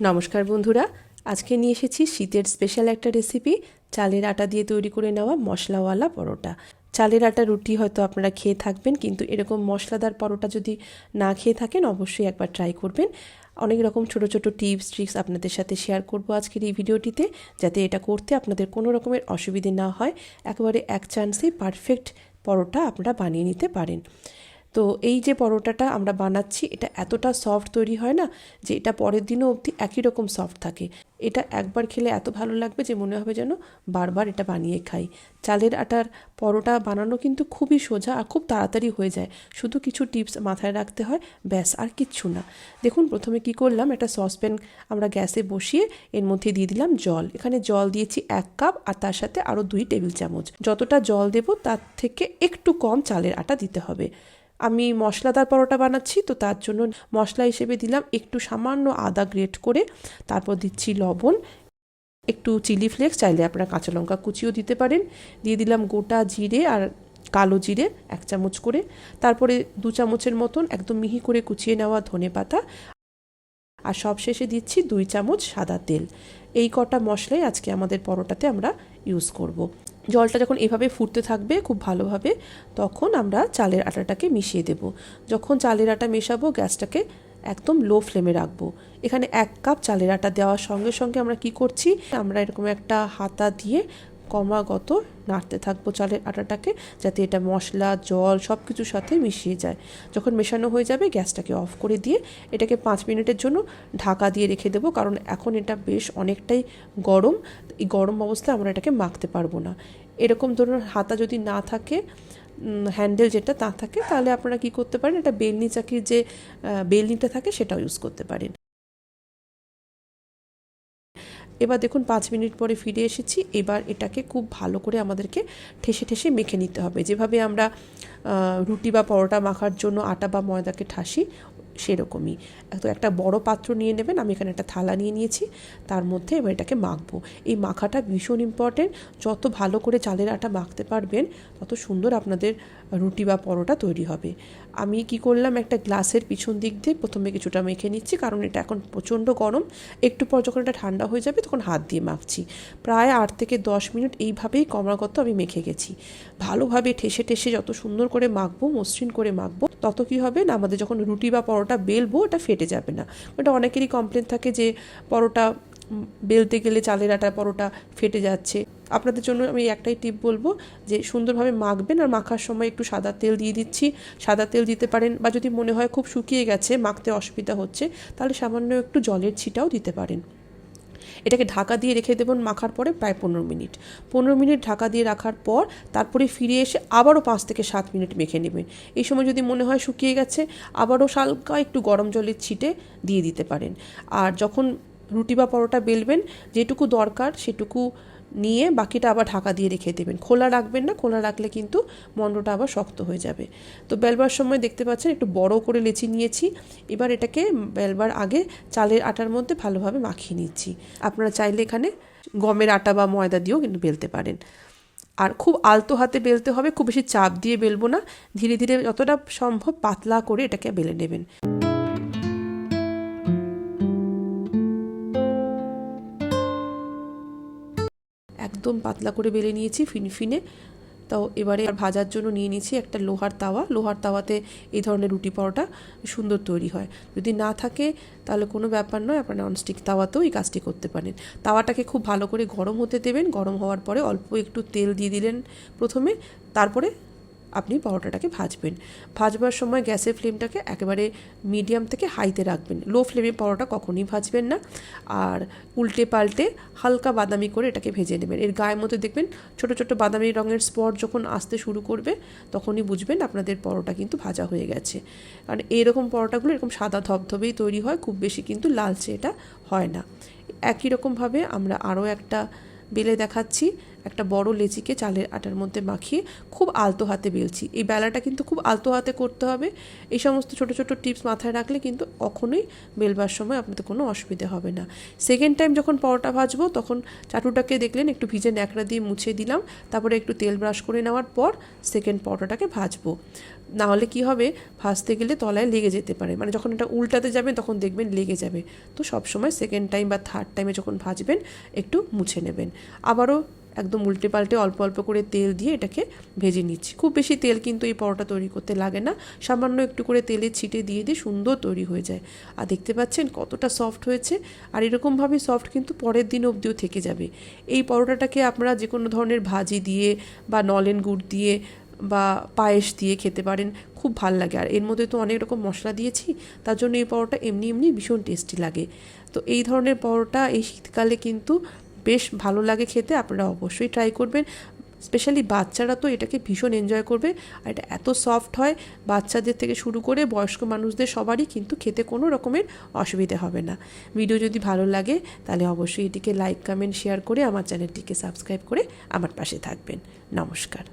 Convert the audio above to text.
নমস্কার বন্ধুরা, আজকে নিয়ে এসেছি শীতের স্পেশাল একটা রেসিপি, চালের আটা দিয়ে তৈরি করে নেওয়া মশলাওয়ালা পরোটা। চালের আটা রুটি হয়তো আপনারা খেয়ে থাকবেন, কিন্তু এরকম মশলাদার পরোটা যদি না খেয়ে থাকেন অবশ্যই একবার ট্রাই করবেন। অনেক রকম ছোট ছোট টিপস ট্রিক্স আপনাদের সাথে শেয়ার করব আজকের এই ভিডিওটিতে, যাতে এটা করতে আপনাদের কোনো রকমের অসুবিধে না হয়। একেবারে এক চান্সেই পারফেক্ট পরোটা আপনারা বানিয়ে নিতে পারেন। তো এই যে পরোটাটা আমরা বানাচ্ছি, এটা এতটা সফট তৈরি হয় না যে এটা পরের দিনও অবধি একই রকম সফট থাকে। এটা একবার খেলে এত ভালো লাগবে যে মনে হবে যেন বারবার এটা বানিয়ে খাই। চালের আটার পরোটা বানানো কিন্তু খুবই সোজা আর খুব তাড়াতাড়ি হয়ে যায়, শুধু কিছু টিপস মাথায় রাখতে হয়, ব্যাস আর কিচ্ছু না। দেখুন প্রথমে কি করলাম, একটা সসপ্যান আমরা গ্যাসে বসিয়ে এর মধ্যে দিয়ে দিলাম জল। এখানে জল দিয়েছি 1 কাপ, আর তার সাথে আরও 2 টেবিল চামচ। যতটা জল দেব তার থেকে একটু কম চালের আটা দিতে হবে। আমি মশলাদার পরোটা বানাচ্ছি, তো তার জন্য মশলা হিসেবে দিলাম একটু সামান্য আদা গ্রেট করে, তারপর দিচ্ছি লবণ, একটু চিলি ফ্লেক্স, চাইলে আপনারা কাঁচা লঙ্কা কুচিও দিতে পারেন, দিয়ে দিলাম গোটা জিরে আর কালো জিরে 1 চামচ করে, তারপরে 2 চামচের মতন একদম মিহি করে কুচিয়ে নেওয়া ধনেপাতা, আর সবশেষে দিচ্ছি 2 চামচ সাদা তেল। এই কটা মশলাই আজকে আমাদের পরোটাতে আমরা ইউজ করব। জলটা যখন এভাবে ফুটতে থাকবে খুব ভালোভাবে, তখন আমরা চালের আটাটাকে মিশিয়ে দেব। যখন চালের আটা মেশাবো গ্যাসটাকে একদম লো ফ্লেমে রাখবো। এখানে 1 কাপ চালের আটা দেওয়ার সঙ্গে সঙ্গে আমরা কি করছি, আমরা এরকম একটা হাতা দিয়ে ক্রমাগত নাড়তে থাকবো চালের আটাটাকে, যাতে এটা মশলা জল সব কিছুর সাথে মিশিয়ে যায়। যখন মেশানো হয়ে যাবে গ্যাসটাকে অফ করে দিয়ে এটাকে 5 মিনিটের জন্য ঢাকা দিয়ে রেখে দেবো, কারণ এখন এটা বেশ অনেকটাই গরম। এই গরম অবস্থায় আমরা এটাকে মাখতে পারবো না। এরকম ধরনের হাতা যদি না থাকে, হ্যান্ডেল যেটা না থাকে, তাহলে আপনারা কি করতে পারেন, এটা বেলনি চাকির যে বেলনিটা থাকে সেটাও ইউজ করতে পারেন। এবার দেখুন 5 মিনিট পরে ফিরে এসেছি। এবার এটাকে খুব ভালো করে আমাদেরকে ঠেসে ঠেসে মেখে নিতে হবে, যেভাবে আমরা রুটি বা পরোটা মাখার জন্য আটা বা ময়দাকে ঠাসি সেরকমই। তো একটা বড় পাত্র নিয়ে নেবেন, আমি এখানে একটা থালা নিয়ে নিয়েছি, তার মধ্যে এবার এটাকে মাখবো। এই মাখাটা ভীষণ ইম্পর্টেন্ট, যত ভালো করে চালের আটা মাখতে পারবেন তত সুন্দর আপনাদের রুটি বা পরোটা তৈরি হবে। আমি কি করলাম, একটা গ্লাসের পিছন দিক দিয়ে প্রথমে কিছুটা মেখে নিচ্ছি, কারণ এটা এখন প্রচণ্ড গরম। একটু পর যখন এটা ঠান্ডা হয়ে যাবে তখন হাত দিয়ে মাখছি। প্রায় 8 থেকে 10 মিনিট এইভাবেই ক্রমাগত আমি মেখে গেছি। ভালোভাবে ঠেসে ঠেসে যত সুন্দর করে মাখবো, মসৃণ করে মাখবো, তত কি হবে না, আমাদের যখন রুটি বা পরোটা বেলবো এটা ফেটে যাবে না। এটা অনেকেরই কমপ্লেন থাকে যে পরোটা বেলতে গেলে চালের আটা পরোটা ফেটে যাচ্ছে। আপনাদের জন্য আমি একটাই টিপ বলবো, যে সুন্দরভাবে মাখবেন, আর মাখার সময় একটু সাদা তেল দিয়ে দিচ্ছি। সাদা তেল দিতে পারেন, বা যদি মনে হয় খুব শুকিয়ে গেছে, মাখতে অসুবিধা হচ্ছে, তাহলে সামান্য একটু জলের ছিটাও দিতে পারেন। এটাকে ঢাকা দিয়ে রেখে দেবেন মাখার পরে প্রায় 15 মিনিট। 15 মিনিট ঢাকা দিয়ে রাখার পর তারপরে ফিরে এসে আবারও 5 থেকে 7 মিনিট মেখে নেবেন। এই সময় যদি মনে হয় শুকিয়ে গেছে, আবারও হালকা একটু গরম জলের ছিটে দিয়ে দিতে পারেন। আর যখন রুটি বা পরোটা বেলবেন, যেটুকু দরকার সেটুকু নিয়ে বাকিটা আবার ঢাকা দিয়ে রেখে দেবেন। খোলা রাখবেন না, খোলা রাখলে কিন্তু মণ্ডটা আবার শক্ত হয়ে যাবে। তো বেলবার সময় দেখতে পাচ্ছেন একটু বড় করে লেচি নিয়েছি। এবার এটাকে বেলবার আগে চালের আটার মধ্যে ভালোভাবে মাখিয়ে নিচ্ছি। আপনারা চাইলে এখানে গমের আটা বা ময়দা দিয়েও কিন্তু বেলতে পারেন। আর খুব আলতো হাতে বেলতে হবে, খুব বেশি চাপ দিয়ে বেলবো না, ধীরে ধীরে যতটা সম্ভব পাতলা করে এটাকে বেলে নেবেন। একদম পাতলা করে বেলে নিয়েছি ফিনফিনে। তো এবারে ভাজার জন্য নিয়ে নিয়েছি একটা লোহার তাওয়া। লোহার তাওয়াতে এই ধরনের রুটি পরোটা সুন্দর তৈরি হয়। যদি না থাকে তাহলে কোনো ব্যাপার নয়, আপনারা ননস্টিক তাওয়াতেও এই কাজটি করতে পারেন। তাওয়াটাকে খুব ভালো করে গরম হতে দেবেন। গরম হওয়ার পরে অল্প একটু তেল দিয়ে দিলেন প্রথমে, তারপরে আপনি পরোটাটাকে ভাজবেন। ভাজবার সময় গ্যাসের ফ্লেমটাকে একেবারে মিডিয়াম থেকে হাইতে রাখবেন। লো ফ্লেমে পরোটা কখনই ভাজবেন না। আর উল্টে পাল্টে হালকা বাদামি করে এটাকে ভেজে নেবেন। এর গায়ের মধ্যে দেখবেন ছোট ছোট বাদামি রঙের স্পট যখন আসতে শুরু করবে, তখনই বুঝবেন আপনাদের পরোটা কিন্তু ভাজা হয়ে গেছে। কারণ এইরকম পরোটাগুলো এরকম সাদা ধবধবেই তৈরি হয়, খুব বেশি কিন্তু লালচে এটা হয় না। একই রকমভাবে আমরা আরও একটা বেলে দেখাচ্ছি। একটা বড় লেচিকে চালের আটার মধ্যে মাখিয়ে খুব আলতো হাতে বেলছি। এই বেলাটা কিন্তু খুব আলতো হাতে করতে হবে। এই সমস্ত ছোট ছোট টিপস মাথায় রাখলে কিন্তু কখনোই বেলবার সময় আপনাদের কোনো অসুবিধা হবে না। সেকেন্ড টাইম যখন পরোটা ভাজবো তখন চাটুটাকে দেখলেন একটু ভিজে ন্যাকড়া দিয়ে মুছে দিলাম, তারপরে একটু তেল ব্রাশ করে নেওয়ার পর সেকেন্ড পরোটাটাকে ভাজবো। নাহলে কি হবে, ভাজতে গেলে তলায় লেগে যেতে পারে, মানে যখন এটা উল্টাতে যাবেন তখন দেখবেন লেগে যাবে। তো সবসময় সেকেন্ড টাইম বা থার্ড টাইমে যখন ভাজবেন একটু মুছে নেবেন। আবারও একদম উল্টে পাল্টে অল্প অল্প করে তেল দিয়ে এটাকে ভেজে নিচ্ছি। খুব বেশি তেল কিন্তু এই পরোটা তৈরি করতে লাগে না, সামান্য একটু করে তেলের ছিটে দিয়ে সুন্দর তৈরি হয়ে যায়। আর দেখতে পাচ্ছেন কতটা সফট হয়েছে, আর এরকমভাবে সফট কিন্তু পরের দিন অবধিও থেকে যাবে। এই পরোটাটাকে আপনারা যে কোনো ধরনের ভাজি দিয়ে বা নলেন গুড় দিয়ে বা পায়েস দিয়ে খেতে পারেন, খুব ভাল লাগে। আর এর মধ্যে তো অনেক রকম মশলা দিয়েছি, তার জন্য এই পরোটা এমনি এমনি ভীষণ টেস্টি লাগে। তো এই ধরনের পরোটা এই শীতকালে কিন্তু বেশ ভালো লাগে খেতে, আপনারা অবশ্যই ট্রাই করবেন। স্পেশালি বাচ্চারা তো এটাকে ভীষণ এনজয় করবে, আর এটা এত সফট হয় বাচ্চাদের থেকে শুরু করে বয়স্ক মানুষদের সবারই কিন্তু খেতে কোনো রকমের অসুবিধা হবে না। ভিডিও যদি ভালো লাগে তাহলে অবশ্যই এটিকে লাইক, কমেন্ট, শেয়ার করে আমার চ্যানেলটিকে সাবস্ক্রাইব করে আমার পাশে থাকবেন। নমস্কার।